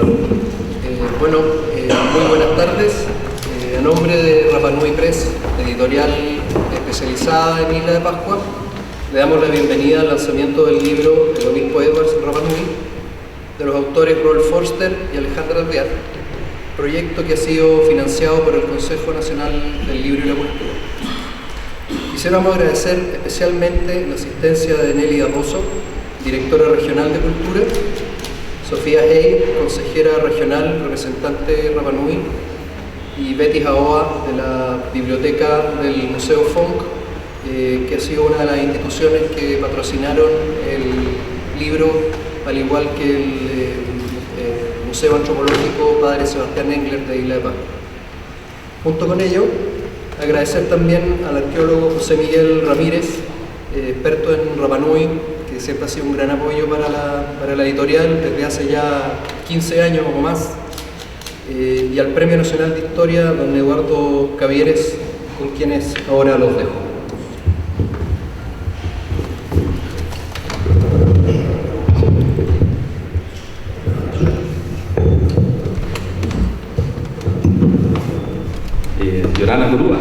Muy buenas tardes. A nombre de Rapa Nui Press, editorial especializada en Isla de Pascua, le damos la bienvenida al lanzamiento del libro El Obispo Edwards en Rapa Nui, de los autores Rolf Forster y Alejandra Alvear, proyecto que ha sido financiado por el Consejo Nacional del Libro y la Cultura. Quisiéramos agradecer especialmente la asistencia de Nelly Daposo, directora regional de Cultura, Sofía Hey, consejera regional, representante de Rapa Nui, y Betty Jaoa, de la biblioteca del Museo Funk, que ha sido una de las instituciones que patrocinaron el libro, al igual que el Museo Antropológico Padre Sebastián Engler de Isla de Pascua. Junto con ello, agradecer también al arqueólogo José Miguel Ramírez, experto en Rapa Nui, que siempre ha sido un gran apoyo para la editorial desde hace ya 15 años o más, y al Premio Nacional de Historia, don Eduardo Cavieres, con quienes ahora los dejo. Yorana Curúa.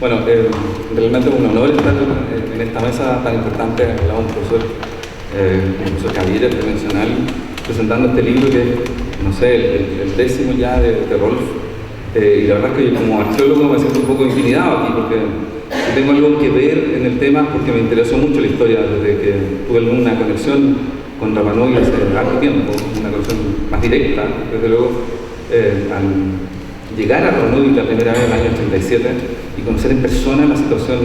Bueno, realmente es un honor estar en esta mesa tan importante al lado de un profesor Cavieres, internacional, presentando este libro que es, no sé, el décimo ya de Rolf. Y la verdad es que yo como arqueólogo me siento un poco intimidado aquí porque tengo algo que ver en el tema, porque me interesó mucho la historia desde que tuve alguna conexión con Rapa Nui hace largo tiempo, una conexión más directa, desde luego, al llegar a Rapa Nui la primera vez en el año 87 y conocer en persona la situación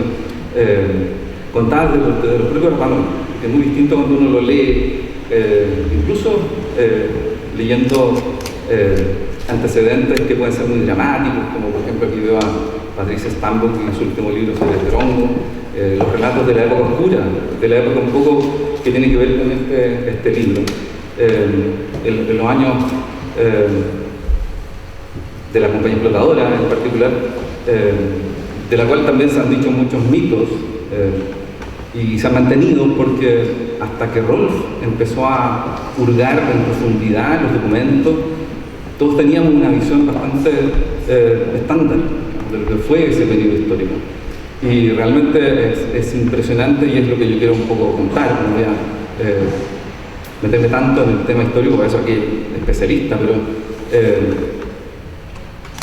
contada de los propios Rapa Nui, que es muy distinto cuando uno lo lee, incluso leyendo antecedentes que pueden ser muy dramáticos, como por ejemplo aquí veo a Patricia Stambuk en su último libro sobre Terongo, los relatos de la época oscura, de la época un poco que tiene que ver con este libro. En los años de la compañía explotadora en particular, de la cual también se han dicho muchos mitos y se han mantenido porque hasta que Rolf empezó a hurgar en profundidad los documentos, todos teníamos una visión bastante estándar de lo que fue ese periodo histórico. Y realmente es impresionante y es lo que yo quiero un poco contar. No voy a meterme tanto en el tema histórico, por eso aquí especialista, pero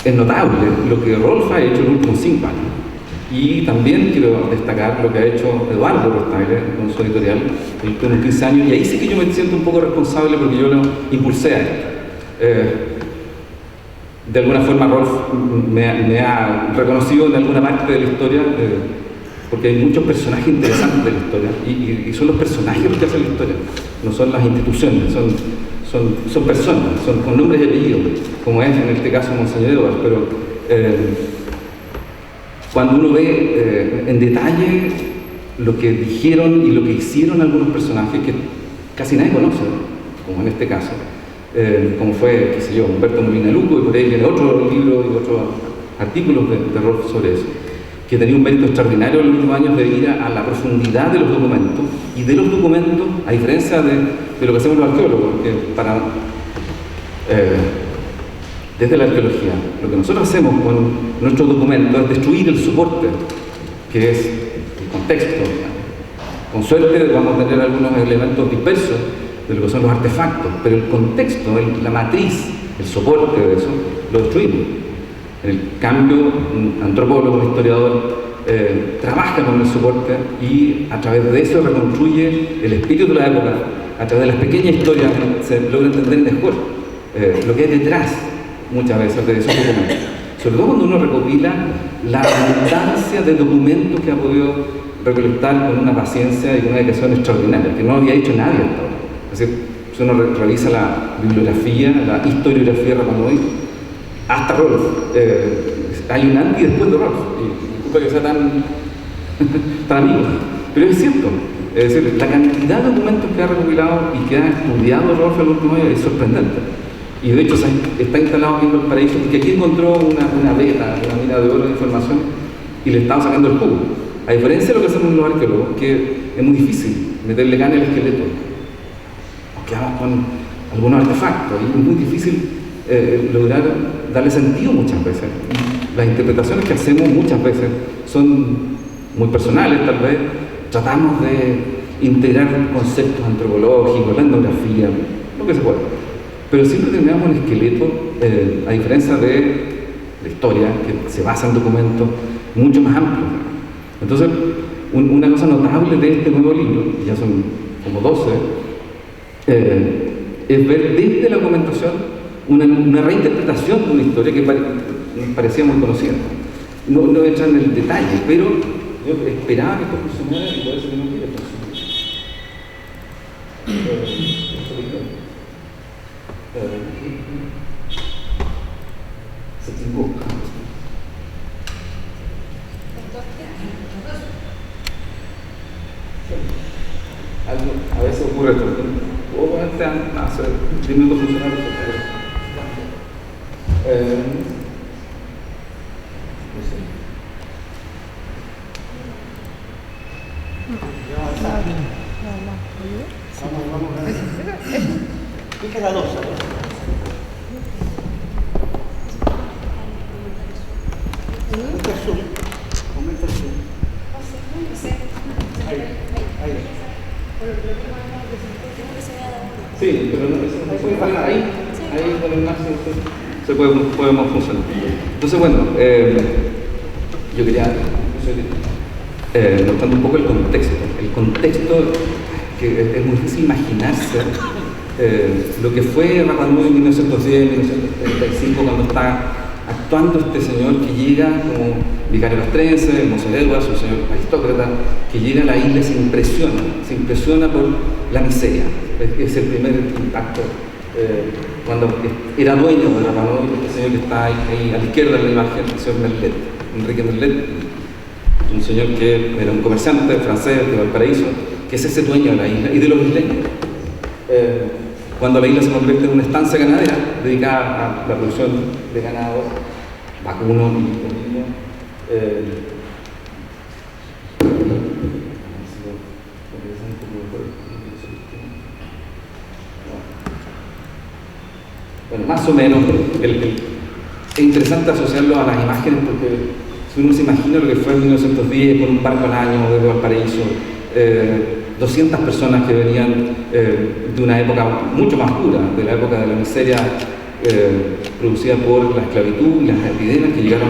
es notable lo que Rolf ha hecho en los últimos 5 años. Y también quiero destacar lo que ha hecho Eduardo Rostagler con su editorial en los 15 años, y ahí sí que yo me siento un poco responsable porque yo lo impulsé a esto. De alguna forma Rolf me ha reconocido en alguna parte de la historia, porque hay muchos personajes interesantes de la historia, y son los personajes los que hacen la historia, no son las instituciones, son personas, son con nombres y apellidos, como es en este caso Monseñor Edwards, pero cuando uno ve en detalle lo que dijeron y lo que hicieron algunos personajes que casi nadie conoce, como en este caso, como fue, qué sé yo, Humberto Molina Luco, y por ahí viene otro libro y otros artículos de Rolf sobre eso, que tenía un mérito extraordinario en los últimos años de ir a la profundidad de los documentos, y de los documentos, a diferencia de lo que hacemos los arqueólogos, que desde la arqueología, lo que nosotros hacemos con nuestros documentos es destruir el soporte, que es el contexto. Con suerte vamos a tener algunos elementos dispersos de lo que son los artefactos, pero el contexto, la matriz, el soporte de eso, lo destruimos. En el cambio, un antropólogo, un historiador, trabaja con el soporte y a través de eso reconstruye el espíritu de la época, a través de las pequeñas historias se logra entender mejor lo que hay detrás muchas veces de esos documentos. Sobre todo cuando uno recopila la abundancia de documentos que ha podido recolectar con una paciencia y una dedicación extraordinaria, que no había hecho nadie hasta ahora. Es decir, si uno revisa la bibliografía, la historiografía de Rapa Nui, hasta Rolf, hay un antes y después de Rolf, y disculpa que sea tan amigo, pero es cierto. Es decir, la cantidad de documentos que ha recopilado y que ha estudiado Rolf en los últimos años es sorprendente. Y de hecho está instalado aquí en Valparaíso porque aquí encontró una veta, una mina de oro de información y le estaba sacando el jugo. A diferencia de lo que hacemos los arqueólogos, que es muy difícil meterle carne al esqueleto. quedamos con algunos artefactos y es muy difícil lograr darle sentido muchas veces. Las interpretaciones que hacemos muchas veces son muy personales, tal vez tratamos de integrar conceptos antropológicos, la etnografía, lo que se pueda, pero siempre terminamos un esqueleto, a diferencia de la historia, que se basa en documentos mucho más amplios. Entonces, una cosa notable de este nuevo libro, y ya son como 12, es ver desde la documentación una reinterpretación de una historia que parecía muy conocida. No entra en el detalle, pero yo esperaba que esto funcionara y por eso que no quiere funcionar. Se chingó. A veces ocurre esto. O ponerte hace 10 minutos funcionar. Pica la 2, Aumenta el zoom. Aumenta el zoom. Ahí. Sí, pero no, eso no puede bajar ahí. Ahí con el máximo podemos funcionar. Entonces, bueno, yo quería mostrando un poco el contexto. El contexto que es muy difícil imaginarse lo que fue Rapa Nui en 1910, 1935, cuando está actuando este señor que llega como vicario castrense, el Monseñor Edwards, un señor aristócrata, que llega a la isla y se impresiona por la miseria. Es el primer impacto. Cuando era dueño de Rapa Nui, este señor que está ahí a la izquierda de la imagen, el señor Merlet, Enrique Merlet, un señor que era un comerciante francés de Valparaíso, que es ese dueño de la isla y de los isleños. Cuando la isla se convierte en una estancia ganadera dedicada a la producción de ganado, vacuno y ovino, bueno, más o menos es interesante asociarlo a las imágenes porque si uno se imagina lo que fue en 1910 con un barco al año desde Valparaíso, 200 personas que venían de una época mucho más dura, de la época de la miseria producida por la esclavitud y las epidemias que llegaron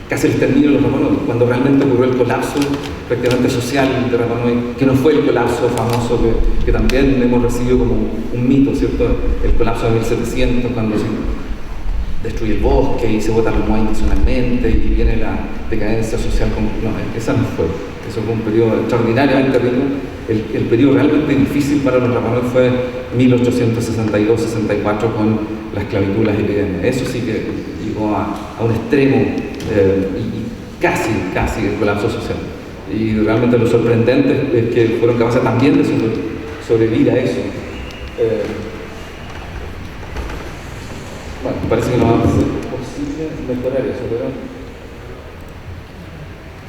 casi al exterminio de los Rapa Nui, cuando realmente ocurrió el colapso prácticamente social de Rapa Nui, que no fue el colapso famoso que también hemos recibido como un mito, ¿cierto? El colapso de 1700, cuando se destruye el bosque y se botan los moai intencionalmente y viene la decadencia social. No, esa no fue. Eso fue un periodo extraordinariamente rico. El periodo realmente difícil para los Rapa Nui fue 1862-64 con la esclavitud y las epidemias. Eso sí que llegó a un extremo y casi el colapso social. Y realmente lo sorprendente es que fueron capaces también de sobrevivir a eso. Bueno, parece que no va a ser posible mejorar eso, pero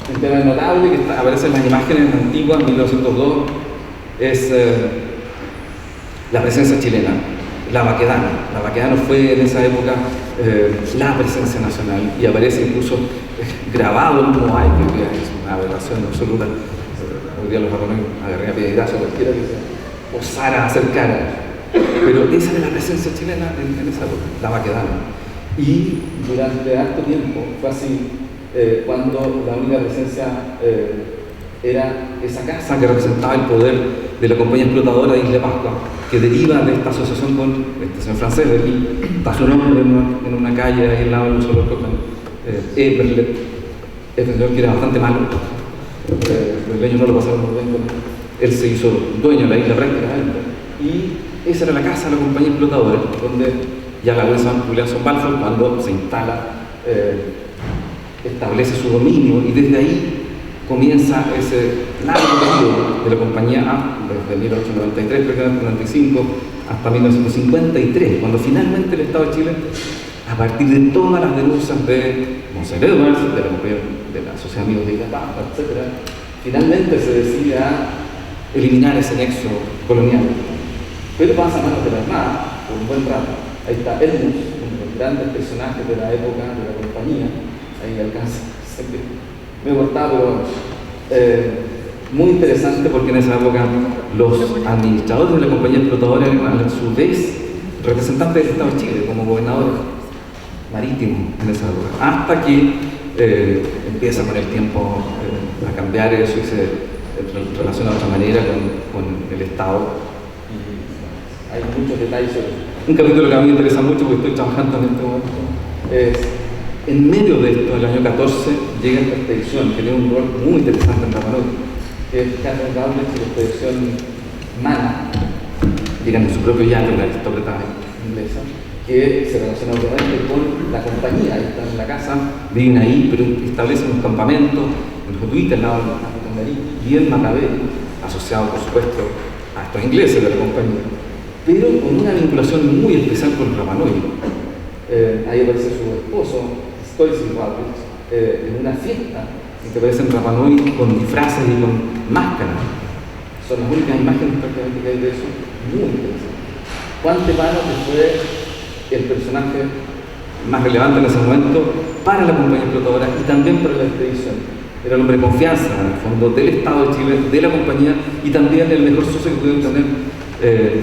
un tema notable que aparece en las imágenes antiguas, 1902, es la presencia chilena, la Baquedano. La Baquedano fue en esa época la presencia nacional y aparece incluso grabado en un moai, que es una aberración absoluta. Hoy día los Rapa Nui agarran a piedrazo a cualquiera que se osara acercar. Pero esa era la presencia chilena en esa época, la Baquedano. Y durante harto tiempo fue así. Cuando la única presencia era esa casa que representaba el poder de la compañía explotadora de Isla Pascua, que deriva de esta asociación con este señor francés de aquí, da su nombre en una calle ahí al lado de un solo Merlet, este señor que era bastante malo, los leños no lo pasaron muy bien, él se hizo dueño de la isla prácticamente, y esa era la casa de la compañía explotadora, donde ya la Williamson Balfour, cuando se instala, establece su dominio y desde ahí comienza ese largo periodo de la compañía desde 1893, 1995 hasta 1953, cuando finalmente el Estado de Chile, a partir de todas las denuncias de Monseñor Edwards, de la Sociedad Amigos de Isla Pascua, etc., finalmente se decide a eliminar ese nexo colonial. pero pasa a manos de la Armada por un buen rato. Ahí está Edmunds, uno de los grandes personajes de la época de la compañía, ahí alcanza, me he cortado, pero muy interesante porque en esa época los administradores de la compañía explotadora eran a su vez representantes del Estado de Chile como gobernadores marítimos en esa época, hasta que empieza con el tiempo a cambiar eso y se relaciona de otra manera con el Estado. Y hay muchos detalles sobre eso. Un capítulo que a mí me interesa mucho porque estoy trabajando en este momento es, en medio de esto, en el año 14, llega esta expedición que tiene un rol muy interesante en Rapa Nui, que es Catherine Routledge y la expedición Mana, llegan en su propio yate, una aristócrata inglesa, que se relaciona obviamente con la compañía, están en la casa, viven ahí, pero establecen un campamento en Jotuita, al lado del Capitán Marí, y en Macabeo, asociado por supuesto a estos ingleses de la compañía, pero con una vinculación muy especial con Rapa Nui. Ahí aparece su esposo, Stoicis Routledge, en una fiesta en que aparece en Rapa Nui con disfraces y con máscaras. Son las únicas imágenes prácticamente que hay de eso, muy interesantes. Juan Tepano, que fue el personaje más relevante en ese momento para la compañía explotadora y también para la expedición. Era el hombre de confianza, en el fondo, del Estado de Chile, de la compañía y también el mejor socio que pudieron tener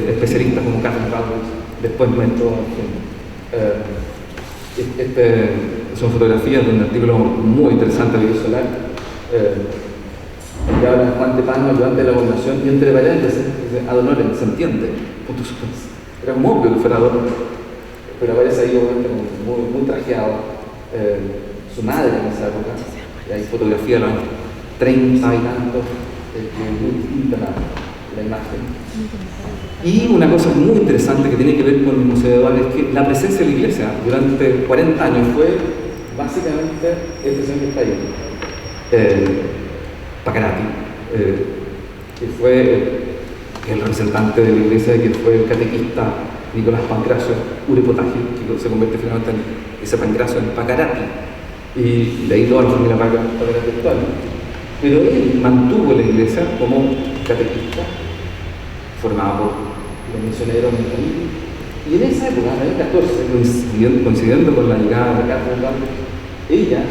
especialistas como Catherine Routledge, después nuestro. Son fotografías de un artículo muy interesante de Video Solar que habla de Juan Tepano, ayudante de la gobernación, y entre paréntesis, dice Ad honorem, se entiende, punto suspenso. Era muy obvio que fuera Ad honorem, pero aparece ahí obviamente muy trajeado. Su madre en esa época, y hay fotografía de los años 30 y tantos, que es muy distinta la imagen. Y una cosa muy interesante que tiene que ver con el Museo de Eduardo es que la presencia de la iglesia durante 40 años fue básicamente este señor que está ahí, Pacarati, que fue el representante de la iglesia, que fue el catequista Nicolás Pancracio Urepotagi, que se convierte finalmente en ese Pancracio en Pacarati, y de ahí toda la familia Pacarati actual. Pero él mantuvo la iglesia como catequista, formado por los misioneros mecanistas. Y en esa época, en el año 14, coincidiendo con la llegada de Catherine Routledge, ella